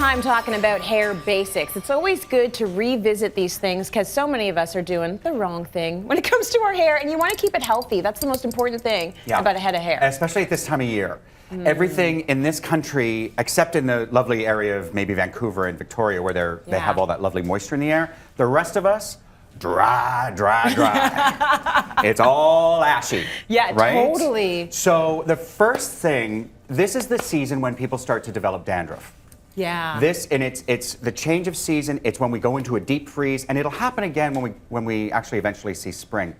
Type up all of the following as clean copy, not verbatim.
time talking about hair basics. It's always good to revisit these things because so many of us are doing the wrong thing when it comes to our hair, and you want to keep it healthy. That's the most important thing about a head of hair. Especially at this time of year. Everything in this country, except in the lovely area of maybe Vancouver and Victoria where they have all that lovely moisture in the air, the rest of us, dry. It's all ashy. Yeah, right? Totally. So the first thing, this is the season when people start to develop dandruff. Yeah. It's the change of season. It's when we go into a deep freeze, and it'll happen again when we actually eventually see spring.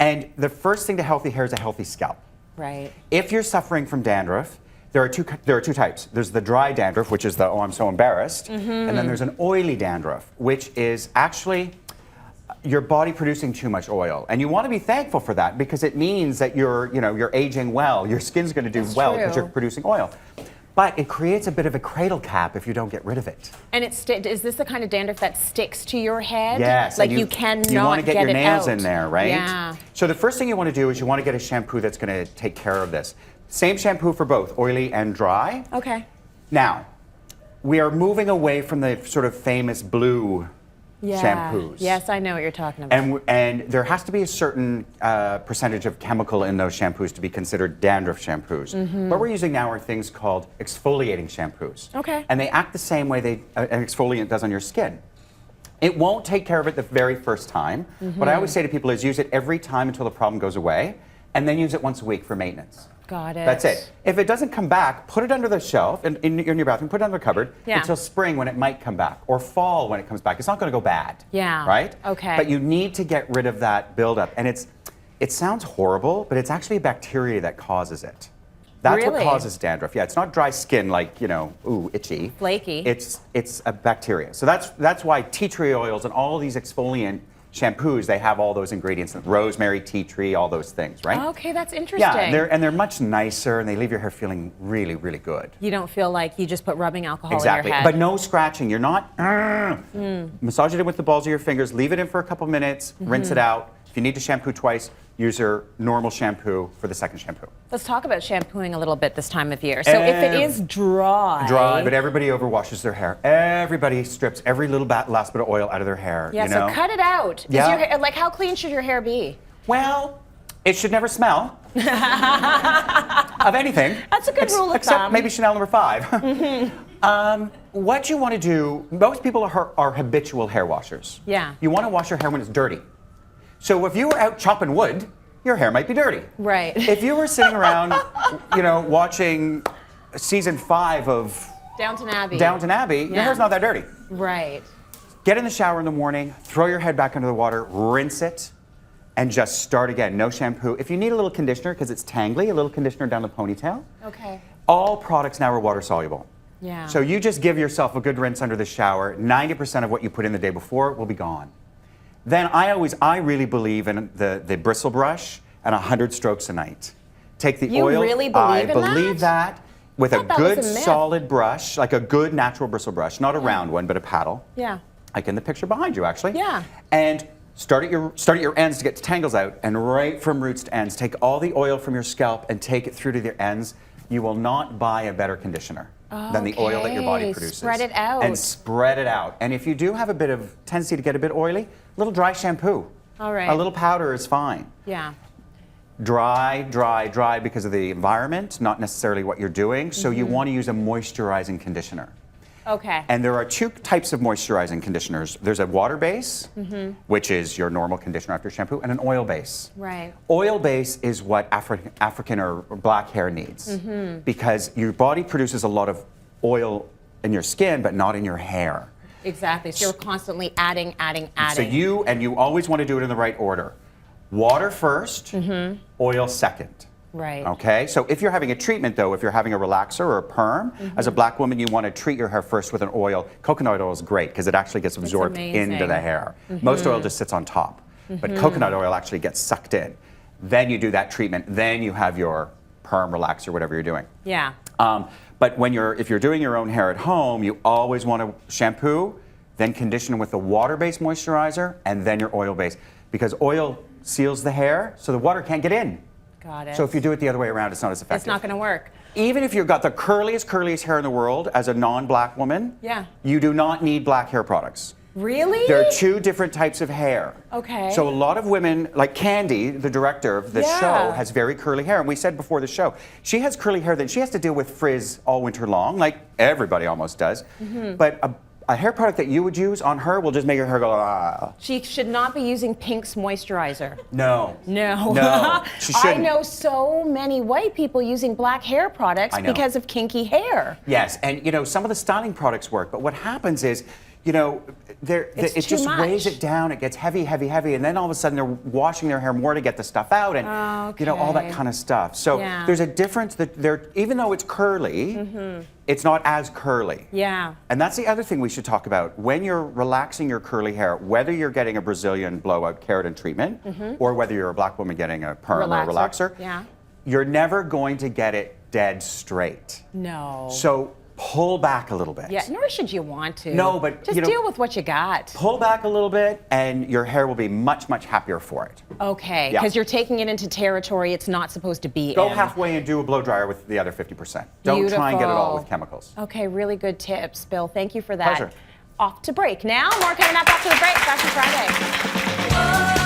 And the first thing to healthy hair is a healthy scalp. Right. If you're suffering from dandruff, there are two types. There's the dry dandruff, which is the oh, I'm so embarrassed, and then there's an oily dandruff, which is actually your body producing too much oil. And you want to be thankful for that because it means that you're aging well. Your skin's going to do well because you're producing oil. But it creates a bit of a cradle cap if you don't get rid of it. And is this the kind of dandruff that sticks to your head? Yes. Like you cannot You want to get your nails out. in there, right? Yeah. So the first thing you want to do is you want to get a shampoo that's going to take care of this. Same shampoo for both oily and dry. Okay. Now, we are moving away from the sort of famous blue shampoos. Yes, I know what you're talking about. And there has to be a certain percentage of chemical in those shampoos to be considered dandruff shampoos. What we're using now are things called exfoliating shampoos. Okay. And they act the same way an exfoliant does on your skin. It won't take care of it the very first time. What I always say to people is use it every time until the problem goes away, and then use it once a week for maintenance. Got it. That's it. If it doesn't come back, put it under the shelf in your bathroom, put it under the cupboard until spring when it might come back, or fall when it comes back. It's not going to go bad. Yeah. Right? Okay. But you need to get rid of that buildup. And it sounds horrible, but it's actually a bacteria that causes it. That's what causes dandruff. Yeah, it's not dry skin like, ooh, itchy. Flaky. It's a bacteria. So that's why tea tree oils and all these exfoliant shampoos, they have all those ingredients, rosemary, tea tree, all those things, right? Okay, that's interesting. Yeah, they're much nicer, and they leave your hair feeling really, really good. You don't feel like you just put rubbing alcohol in Exactly, your head. but no scratching. You're not, massage it in with the balls of your fingers, leave it in for a couple minutes, rinse it out. If you need to shampoo twice, use your normal shampoo for the second shampoo. Let's talk about shampooing a little bit this time of year. So if it is dry. Dry, but everybody overwashes their hair. Everybody strips every little last bit of oil out of their hair. Yeah, so cut it out. Yeah. Your hair, like, how clean should your hair be? Well, it should never smell of anything. That's a good rule of except thumb. Maybe Chanel number 5. What you want to do, most people are habitual hair washers. Yeah. You want to wash your hair when it's dirty. So if you were out chopping wood, your hair might be dirty. Right. If you were sitting around, watching season 5 of Downton Abbey. Your hair's not that dirty. Right. Get in the shower in the morning, throw your head back under the water, rinse it, and just start again. No shampoo. If you need a little conditioner, because it's tangly, a little conditioner down the ponytail. Okay. All products now are water soluble. Yeah. So you just give yourself a good rinse under the shower. 90% of what you put in the day before will be gone. Then I really believe in the bristle brush and 100 strokes a night. Take the oil. You really believe in that? I believe that. With a good solid brush, like a good natural bristle brush, not a round one, but a paddle. Yeah. Like in the picture behind you, actually. Yeah. And start at your ends to get the tangles out, and right from roots to ends, take all the oil from your scalp and take it through to your ends. You will not buy a better conditioner than the oil that your body produces. Spread it out. And spread it out. And if you do have a bit of tendency to get a bit oily, a little dry shampoo. All right. A little powder is fine. Yeah. Dry because of the environment, not necessarily what you're doing. So you want to use a moisturizing conditioner. Okay. And there are 2 types of moisturizing conditioners. There's a water base, which is your normal conditioner after shampoo, and an oil base. Right. Oil base is what African or black hair needs because your body produces a lot of oil in your skin, but not in your hair. Exactly. So you're constantly adding. So you always want to do it in the right order. Water first, oil second. Right. Okay, so if you're having a treatment though, if you're having a relaxer or a perm, as a black woman you want to treat your hair first with an oil. Coconut oil is great because it actually gets absorbed into the hair. Most oil just sits on top, but coconut oil actually gets sucked in. Then you do that treatment, then you have your perm, relaxer, whatever you're doing. Yeah. But if you're doing your own hair at home, you always want to shampoo, then condition with a water-based moisturizer, and then your oil-based, because oil seals the hair so the water can't get in. Got it. So if you do it the other way around, it's not as effective. It's not going to work. Even if you've got the curliest hair in the world as a non-black woman, yeah, you do not need black hair products. Really? There are two different types of hair. Okay. So a lot of women, like Candy, the director of the show, has very curly hair. And we said before the show, she has curly hair that she has to deal with frizz all winter long, like everybody almost does. But a hair product that you would use on her will just make her hair go, ah. She should not be using Pink's moisturizer. No. No. No, she shouldn't. I know so many white people using black hair products because of kinky hair. Yes, and you know, some of the styling products work, but what happens is, you know, it just weighs it down. It gets heavy, heavy, heavy, and then all of a sudden they're washing their hair more to get the stuff out, and you know, all that kind of stuff. So there's a difference that even though it's curly, it's not as curly. Yeah. And that's the other thing we should talk about. When you're relaxing your curly hair, whether you're getting a Brazilian blowout keratin treatment, or whether you're a black woman getting a perm or relaxer, you're never going to get it dead straight. No. So pull back a little bit. Yeah, nor should you want to. No, but just deal with what you got. Pull back a little bit, and your hair will be much, much happier for it. Okay, because you're taking it into territory it's not supposed to be Go in. halfway and do a blow dryer with the other 50%. Don't try and get it all with chemicals. Okay, really good tips, Bill. Thank you for that. Pleasure. Off to break now. More coming up after the break. Fashion Friday.